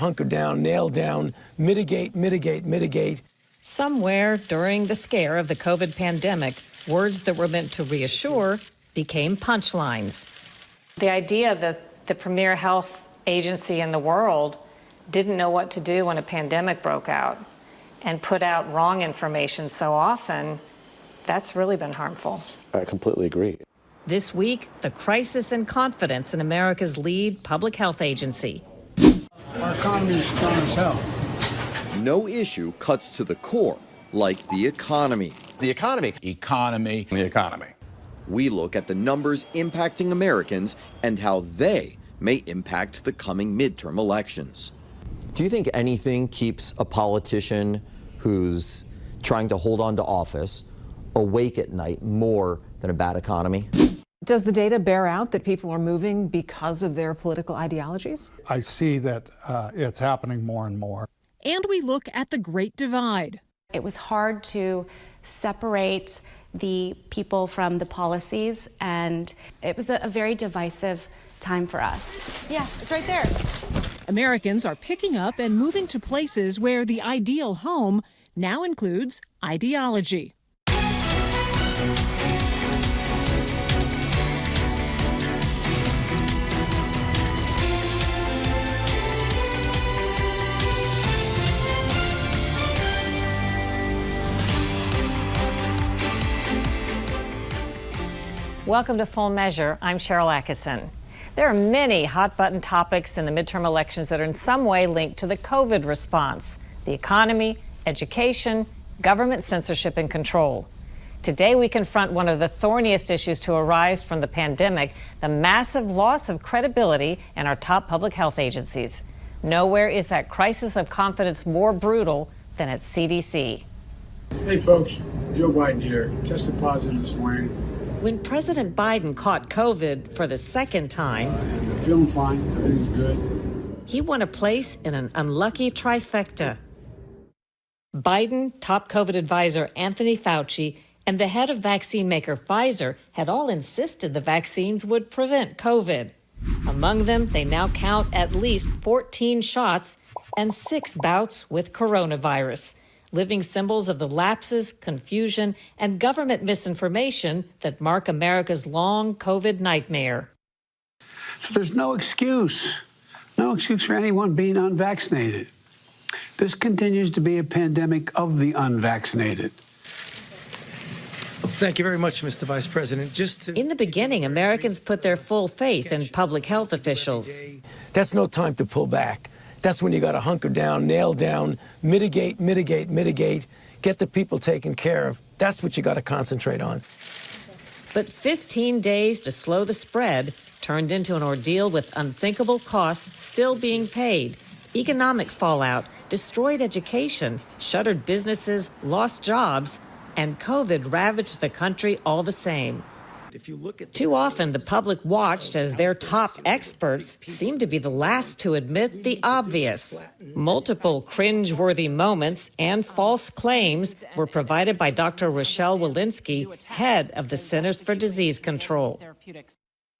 hunker down, nail down, mitigate, mitigate, mitigate. Somewhere during the scare of the COVID pandemic, words that were meant to reassure became punchlines. The idea that the premier health agency in the world didn't know what to do when a pandemic broke out and put out wrong information so often, that's really been harmful. I completely agree. This week, the crisis in confidence in America's lead public health agency. Our economy is strong as hell. No issue cuts to the core, like the economy. The economy. Economy. The economy. We look at the numbers impacting Americans and how they may impact the coming midterm elections. Do you think anything keeps a politician who's trying to hold on to office awake at night more than a bad economy? Does the data bear out that people are moving because of their political ideologies? I see that it's happening more and more. And we look at the Great Divide. It was hard to separate the people from the policies, and it was a very divisive time for us. Yeah, it's right there. Americans are picking up and moving to places where the ideal home now includes ideology. Welcome to Full Measure. I'm Sharyl Attkisson. There are many hot-button topics in the midterm elections that are in some way linked to the COVID response: the economy, education, government censorship and control. Today, we confront one of the thorniest issues to arise from the pandemic: the massive loss of credibility in our top public health agencies. Nowhere is that crisis of confidence more brutal than at CDC. Hey folks, Joe Biden here. Tested positive this morning. When President Biden caught COVID for the second time, And I'm feeling fine. Everything's good. he won a place in an unlucky trifecta. Biden, top COVID advisor Anthony Fauci, and the head of vaccine maker Pfizer had all insisted the vaccines would prevent COVID. Among them, they now count at least 14 shots and 6 bouts with coronavirus, living symbols of the lapses, confusion, and government misinformation that mark America's long COVID nightmare. So there's no excuse for anyone being unvaccinated. This continues to be a pandemic of the unvaccinated. Thank you very much, Mr. Vice President. In the beginning, Americans put their full faith in public health officials. That's no time to pull back. That's when you got to hunker down, nail down, mitigate, mitigate, mitigate, get the people taken care of. That's what you got to concentrate on. But 15 days to slow the spread turned into an ordeal with unthinkable costs still being paid, economic fallout, destroyed education, shuttered businesses, lost jobs, and COVID ravaged the country all the same. Too often, the public watched as their top experts seemed to be the last to admit the obvious. Multiple cringe-worthy moments and false claims were provided by Dr. Rochelle Walensky, head of the Centers for Disease Control.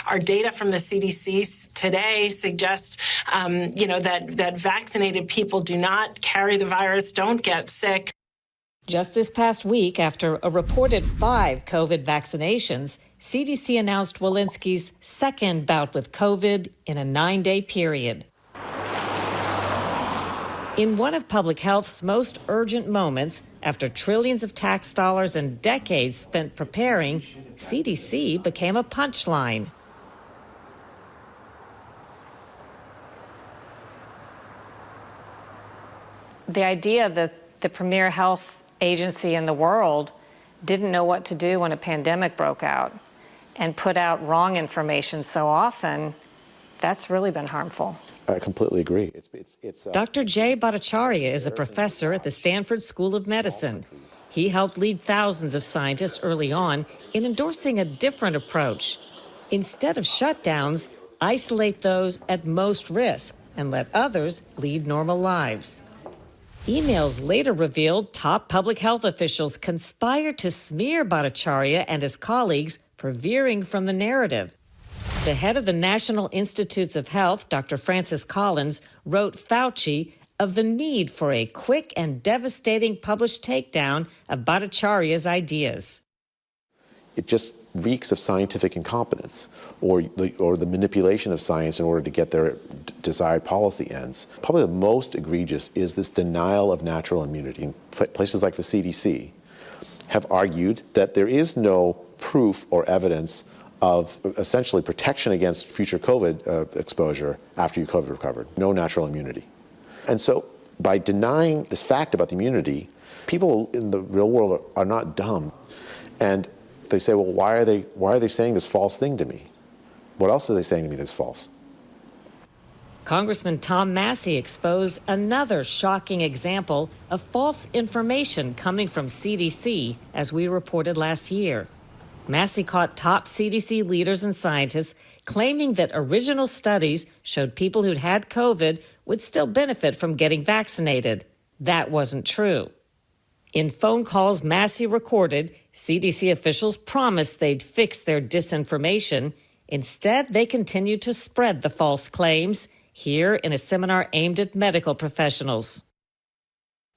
Our data from the CDC today suggests, that vaccinated people do not carry the virus, don't get sick. Just this past week, after a reported 5 COVID vaccinations, CDC announced Walensky's second bout with COVID in a 9-day period. In one of public health's most urgent moments, after trillions of tax dollars and decades spent preparing, CDC became a punchline. The idea that the premier health agency in the world didn't know what to do when a pandemic broke out and put out wrong information so often, that's really been harmful. I completely agree. Dr. Jay Bhattacharya is a professor at the Stanford School of Medicine. He helped lead thousands of scientists early on in endorsing a different approach. Instead of shutdowns, isolate those at most risk and let others lead normal lives. Emails later revealed top public health officials conspired to smear Bhattacharya and his colleagues for veering from the narrative. The head of the National Institutes of Health, Dr. Francis Collins, wrote Fauci of the need for a quick and devastating published takedown of Bhattacharya's ideas. It just reeks of scientific incompetence or the manipulation of science in order to get their desired policy ends. Probably the most egregious is this denial of natural immunity. Places like the CDC have argued that there is no proof or evidence of essentially protection against future COVID exposure after you COVID recovered. No natural immunity. And so by denying this fact about the immunity, people in the real world are not dumb. And they say, well, why are they saying this false thing to me? What else are they saying to me that's false? Congressman Tom Massey exposed another shocking example of false information coming from CDC, as we reported last year. Massey caught top CDC leaders and scientists claiming that original studies showed people who'd had COVID would still benefit from getting vaccinated. That wasn't true. In phone calls Massey recorded, CDC officials promised they'd fix their disinformation. Instead, they continued to spread the false claims, here in a seminar aimed at medical professionals.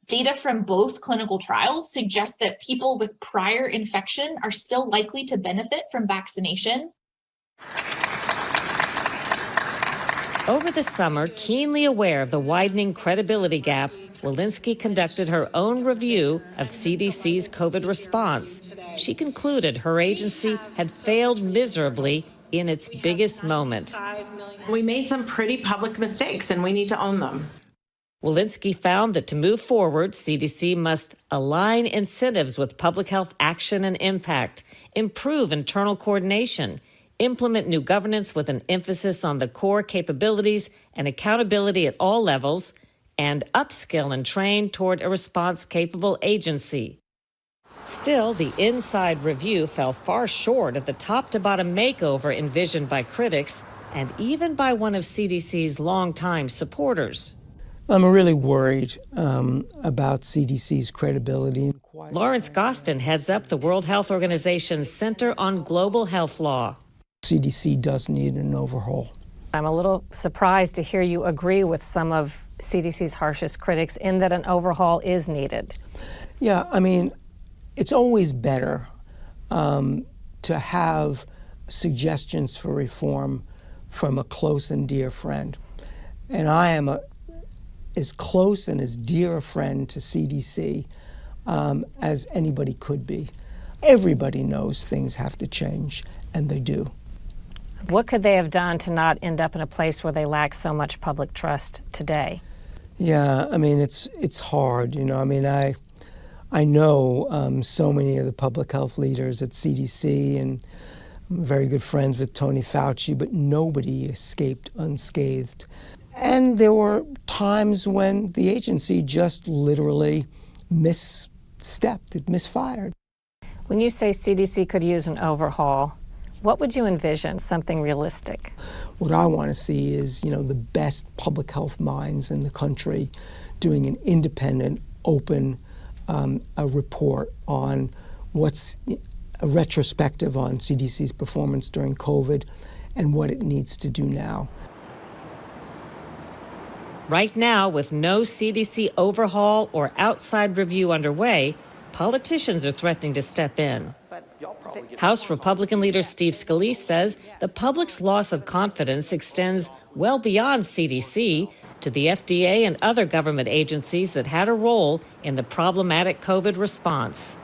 Data from both clinical trials suggest that people with prior infection are still likely to benefit from vaccination. Over the summer, keenly aware of the widening credibility gap, Walensky conducted her own review of CDC's COVID response. She concluded her agency had failed miserably in its biggest moment. We made some pretty public mistakes, and we need to own them. Walensky found that to move forward, CDC must align incentives with public health action and impact, improve internal coordination, implement new governance with an emphasis on the core capabilities and accountability at all levels, and upskill and train toward a response-capable agency. Still, the inside review fell far short of the top-to-bottom makeover envisioned by critics and even by one of CDC's longtime supporters. I'm really worried about CDC's credibility. Lawrence Gostin heads up the World Health Organization's Center on Global Health Law. CDC does need an overhaul. I'm a little surprised to hear you agree with some of CDC's harshest critics in that an overhaul is needed. Yeah, I mean, it's always better to have suggestions for reform from a close and dear friend. And I am as close and as dear a friend to CDC as anybody could be. Everybody knows things have to change, and they do. What could they have done to not end up in a place where they lack so much public trust today? Yeah, I mean, it's hard, you know. I mean, I know so many of the public health leaders at CDC, and I'm very good friends with Tony Fauci, but nobody escaped unscathed. And there were times when the agency just literally misstepped, it misfired. When you say CDC could use an overhaul, what would you envision, something realistic? What I want to see is, you know, the best public health minds in the country doing an independent, open a report on what's a retrospective on CDC's performance during COVID and what it needs to do now. Right now, with no CDC overhaul or outside review underway, politicians are threatening to step in. House Republican leader Steve Scalise says the public's loss of confidence extends well beyond CDC to the FDA and other government agencies that had a role in the problematic COVID response.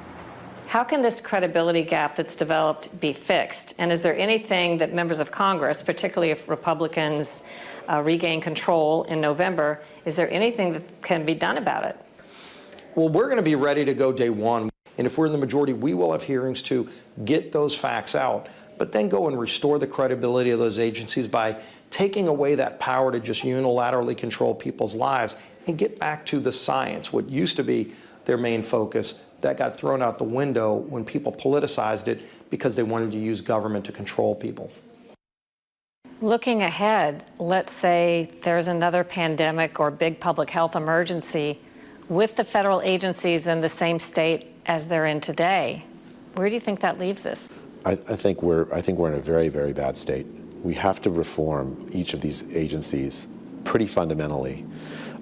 How can this credibility gap that's developed be fixed? And is there anything that members of Congress, particularly if Republicans regain control in November, is there anything that can be done about it? Well, we're going to be ready to go day one. And if we're in the majority, we will have hearings to get those facts out, but then go and restore the credibility of those agencies by taking away that power to just unilaterally control people's lives and get back to the science, what used to be their main focus. That got thrown out the window when people politicized it because they wanted to use government to control people. Looking ahead, let's say there's another pandemic or big public health emergency with the federal agencies in the same state as they're in today. Where do you think that leaves us? I think we're in a very, very bad state. We have to reform each of these agencies pretty fundamentally.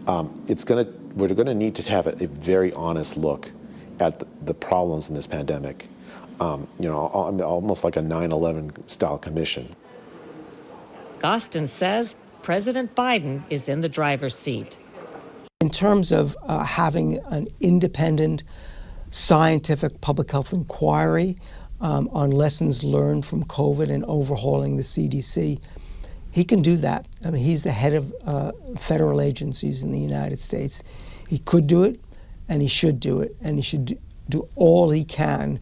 We're going to need to have a very honest look at the problems in this pandemic. Almost like a 9/11 style commission. Gostin says President Biden is in the driver's seat. In terms of having an independent scientific public health inquiry on lessons learned from COVID and overhauling the CDC, he can do that. I mean, he's the head of federal agencies in the United States. He could do it, and he should do it, and he should do all he can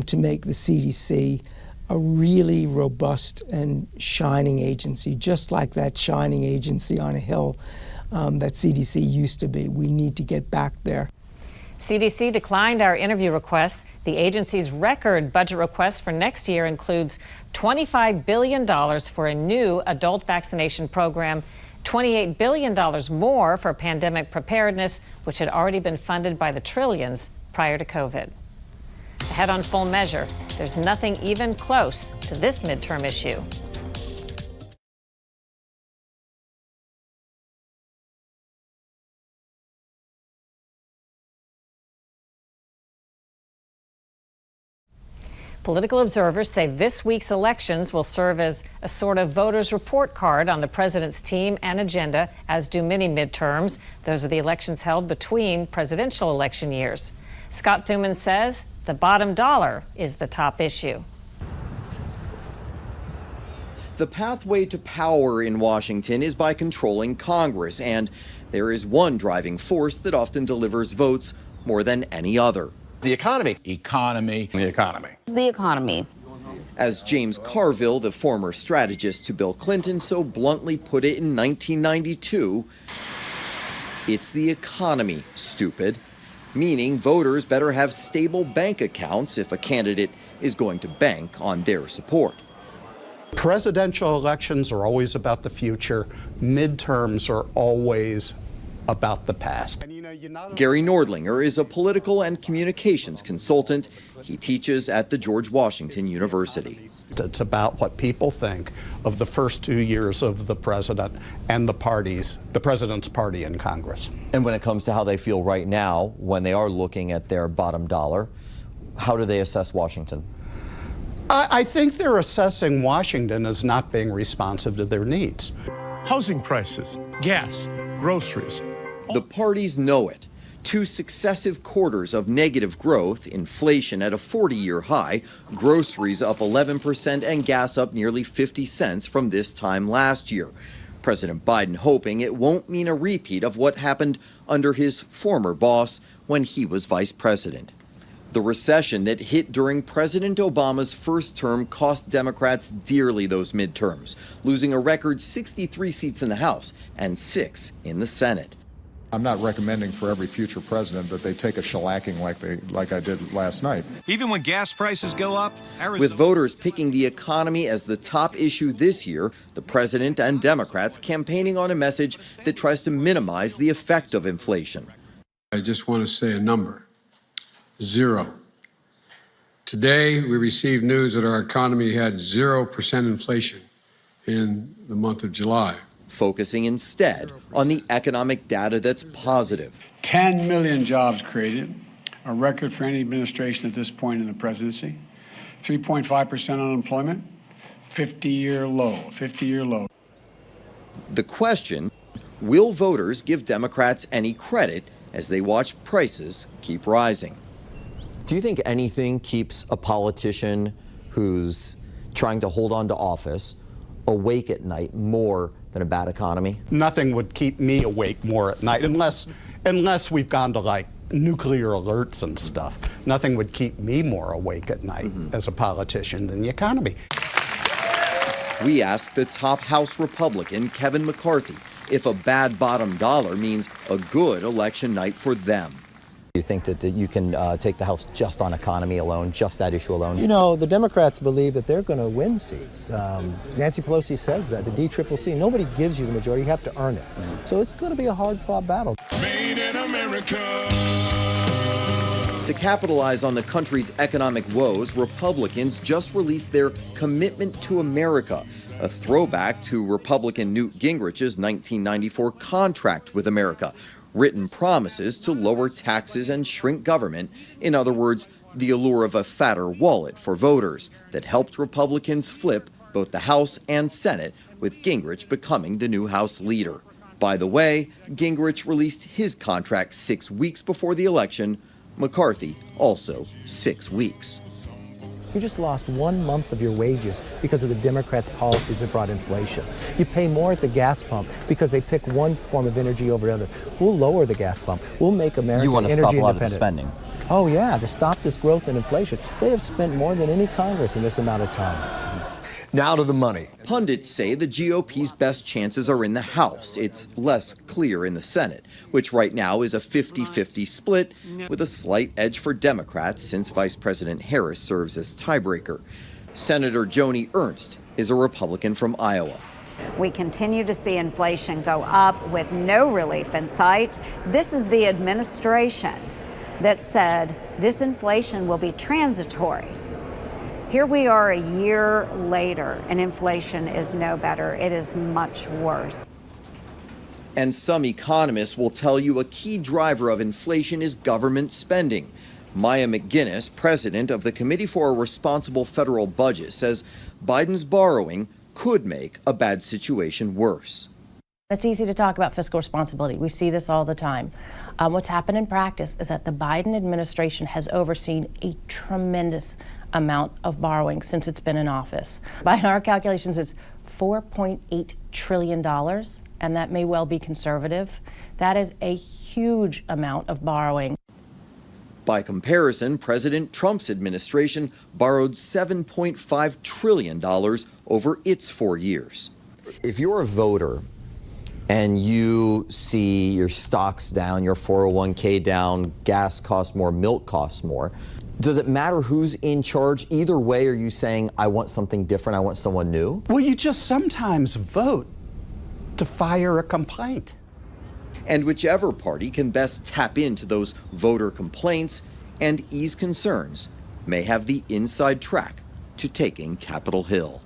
to make the CDC a really robust and shining agency, just like that shining agency on a hill that CDC used to be. We need to get back there. CDC declined our interview requests. The agency's record budget request for next year includes $25 billion for a new adult vaccination program, $28 billion more for pandemic preparedness, which had already been funded by the trillions prior to COVID. Ahead on Full Measure, there's nothing even close to this midterm issue. Political observers say this week's elections will serve as a sort of voters' report card on the president's team and agenda, as do many midterms. Those are the elections held between presidential election years. Scott Thuman says the bottom dollar is the top issue. The pathway to power in Washington is by controlling Congress, and there is one driving force that often delivers votes more than any other. The economy. Economy. The economy. The economy. As James Carville, the former strategist to Bill Clinton, so bluntly put it in 1992, it's the economy, stupid. Meaning voters better have stable bank accounts if a candidate is going to bank on their support. Presidential elections are always about the future. Midterms are always about the past. Gary Nordlinger is a political and communications consultant. He teaches at the George Washington University. It's about what people think of the first 2 years of the president and the president's party in Congress. And when it comes to how they feel right now, when they are looking at their bottom dollar, how do they assess Washington? I think they're assessing Washington as not being responsive to their needs. Housing prices, gas, groceries. The parties know it. 2 successive quarters of negative growth, inflation at a 40-year high, groceries up 11% and gas up nearly 50 cents from this time last year. President Biden hoping it won't mean a repeat of what happened under his former boss when he was vice president. The recession that hit during President Obama's first term cost Democrats dearly those midterms, losing a record 63 seats in the House and 6 in the Senate. I'm not recommending for every future president that they take a shellacking like I did last night. Even when gas prices go up, With voters picking the economy as the top issue this year, the president and Democrats campaigning on a message that tries to minimize the effect of inflation. I just want to say a number. 0. Today, we received news that our economy had 0% inflation in the month of July. Focusing instead on the economic data that's positive. 10 million jobs created, a record for any administration at this point in the presidency. 3.5% unemployment, 50-year low. The question, will voters give Democrats any credit as they watch prices keep rising? Do you think anything keeps a politician who's trying to hold on to office awake at night more than a bad economy? Nothing would keep me awake more at night, unless we've gone to like nuclear alerts and stuff. Nothing would keep me more awake at night as a politician than the economy. We asked the top House Republican, Kevin McCarthy, if a bad bottom dollar means a good election night for them. Do you think that you can take the House just on economy alone, just that issue alone? You know, the Democrats believe that they're going to win seats. Nancy Pelosi says that, the DCCC. Nobody gives you the majority. You have to earn it. So it's going to be a hard-fought battle. Made in America. To capitalize on the country's economic woes, Republicans just released their Commitment to America, a throwback to Republican Newt Gingrich's 1994 contract with America, written promises to lower taxes and shrink government. In other words, the allure of a fatter wallet for voters that helped Republicans flip both the House and Senate, with Gingrich becoming the new House leader. By the way, Gingrich released his contract 6 weeks before the election. McCarthy also 6 weeks. You just lost 1 month of your wages because of the Democrats' policies that brought inflation. You pay more at the gas pump because they pick one form of energy over the other. We'll lower the gas pump. We'll make America You want to energy stop a lot independent. of the spending. Oh yeah, to stop this growth in inflation. They have spent more than any Congress in this amount of time. Now to the money. Pundits say the GOP's best chances are in the House. It's less clear in the Senate, which right now is a 50-50 split with a slight edge for Democrats since Vice President Harris serves as tiebreaker. Senator Joni Ernst is a Republican from Iowa. We continue to see inflation go up with no relief in sight. This is the administration that said this inflation will be transitory. Here we are a year later, and inflation is no better. It is much worse. And some economists will tell you a key driver of inflation is government spending. Maya McGuinness, president of the Committee for a Responsible Federal Budget, says Biden's borrowing could make a bad situation worse. It's easy to talk about fiscal responsibility. We see this all the time. What's happened in practice is that the Biden administration has overseen a tremendous amount of borrowing since it's been in office. By our calculations, it's $4.8 trillion, and that may well be conservative. That is a huge amount of borrowing. By comparison, President Trump's administration borrowed $7.5 trillion over its 4 years. If you're a voter and you see your stocks down, your 401k down, gas costs more, milk costs more, does it matter who's in charge? Either way, are you saying, I want something different, I want someone new? Well, you just sometimes vote to fire a complaint. And whichever party can best tap into those voter complaints and ease concerns may have the inside track to taking Capitol Hill.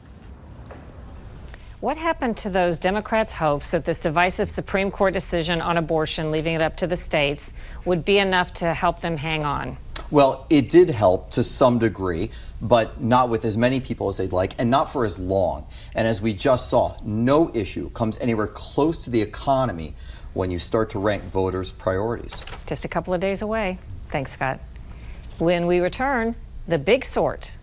What happened to those Democrats' hopes that this divisive Supreme Court decision on abortion, leaving it up to the states, would be enough to help them hang on? Well, it did help to some degree, but not with as many people as they'd like, and not for as long. And as we just saw, no issue comes anywhere close to the economy when you start to rank voters' priorities. Just a couple of days away. Thanks, Scott. When we return, the big sort.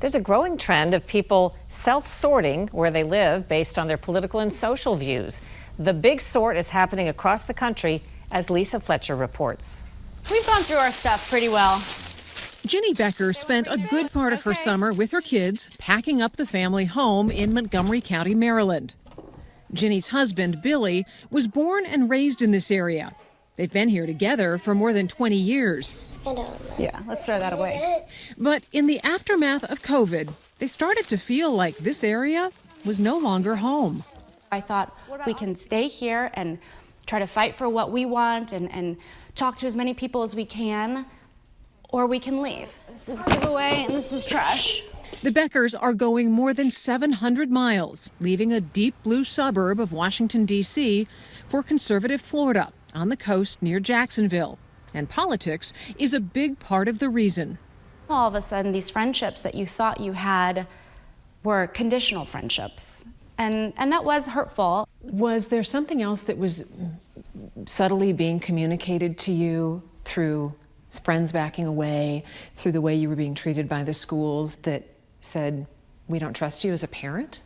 There's a growing trend of people self-sorting where they live based on their political and social views. The big sort is happening across the country, as Lisa Fletcher reports. We've gone through our stuff pretty well. Ginny Becker spent a good part of her summer with her kids packing up the family home in Montgomery County, Maryland. Ginny's husband, Billy, was born and raised in this area. They've been here together for more than 20 years. Yeah, let's throw that away. But in the aftermath of COVID, they started to feel like this area was no longer home. I thought we can stay here and try to fight for what we want and talk to as many people as we can, or we can leave. This is giveaway and this is trash. The Beckers are going more than 700 miles, leaving a deep blue suburb of Washington, D.C. for conservative Florida on the coast near Jacksonville. And politics is a big part of the reason. All of a sudden, these friendships that you thought you had were conditional friendships. And that was hurtful. Was there something else that was subtly being communicated to you through friends backing away, through the way you were being treated by the schools that said, we don't trust you as a parent?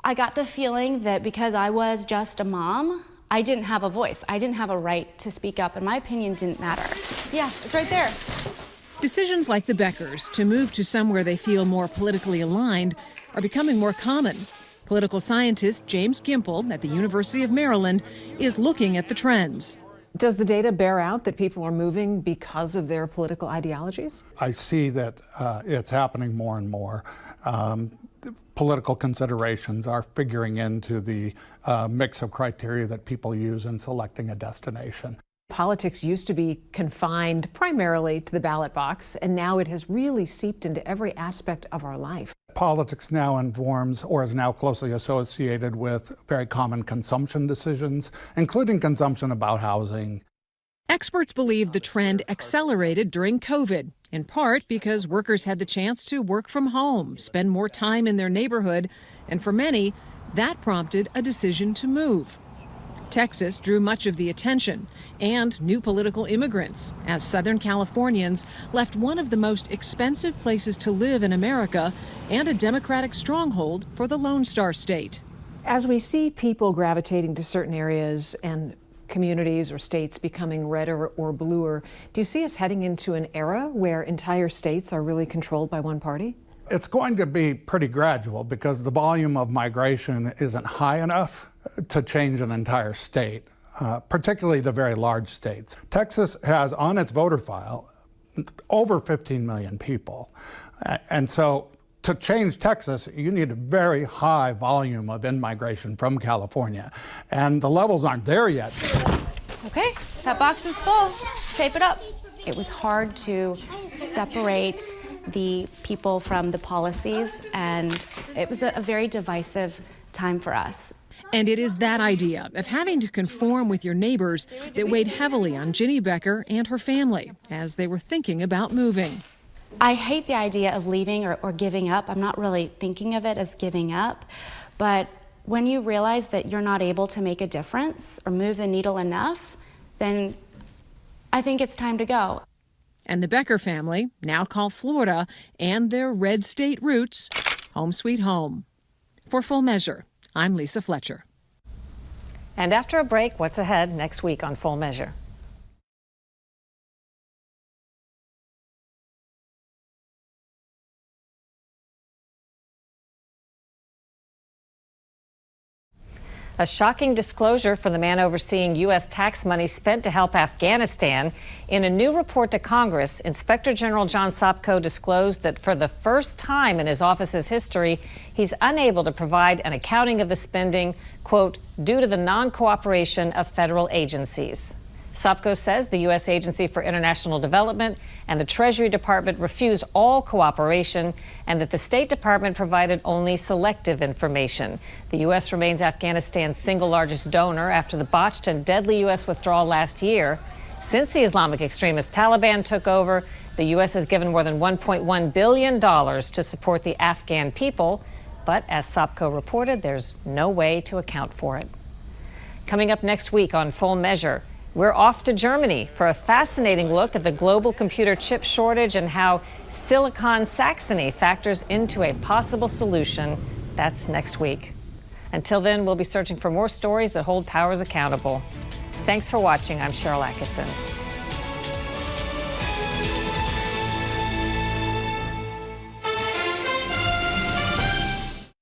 I got the feeling that because I was just a mom, I didn't have a voice. I didn't have a right to speak up, and my opinion didn't matter. Yeah, it's right there. Decisions like the Beckers to move to somewhere they feel more politically aligned are becoming more common. Political scientist James Gimple at the University of Maryland is looking at the trends. Does the data bear out that people are moving because of their political ideologies? I see that it's happening more and more. political considerations are figuring into the mix of criteria that people use in selecting a destination. Politics used to be confined primarily to the ballot box, and now it has really seeped into every aspect of our life. Politics now informs or is now closely associated with very common consumption decisions, including consumption about housing. Experts believe the trend accelerated during COVID, in part because workers had the chance to work from home, spend more time in their neighborhood, and for many, that prompted a decision to move. Texas drew much of the attention, and new political immigrants, as Southern Californians left one of the most expensive places to live in America and a Democratic stronghold for the Lone Star State. As we see people gravitating to certain areas and communities or states becoming redder or bluer, do you see us heading into an era where entire states are really controlled by one party? It's going to be pretty gradual because the volume of migration isn't high enough to change an entire state, particularly the very large states. Texas has on its voter file over 15 million people. And so to change Texas, you need a very high volume of in-migration from California. And the levels aren't there yet. Okay, that box is full. Tape it up. It was hard to separate the people from the policies, and it was a very divisive time for us. And it is that idea of having to conform with your neighbors that weighed heavily on Ginny Becker and her family as they were thinking about moving. I hate the idea of leaving or giving up. I'm not really thinking of it as giving up, but when you realize that you're not able to make a difference or move the needle enough, then I think it's time to go. And the Becker family now call Florida and their red state roots home sweet home. For Full Measure, I'm Lisa Fletcher. And after a break, what's ahead next week on Full Measure? A shocking disclosure from the man overseeing U.S. tax money spent to help Afghanistan. In a new report to Congress, Inspector General John Sopko disclosed that for the first time in his office's history, he's unable to provide an accounting of the spending, quote, due to the non-cooperation of federal agencies. Sopko says the U.S. Agency for International Development and the Treasury Department refused all cooperation and that the State Department provided only selective information. The U.S. remains Afghanistan's single largest donor after the botched and deadly U.S. withdrawal last year. Since the Islamic extremist Taliban took over, the U.S. has given more than $1.1 billion to support the Afghan people. But as Sopko reported, there's no way to account for it. Coming up next week on Full Measure, we're off to Germany for a fascinating look at the global computer chip shortage and how Silicon Saxony factors into a possible solution. That's next week. Until then, we'll be searching for more stories that hold powers accountable. Thanks for watching. I'm Sharyl Attkisson.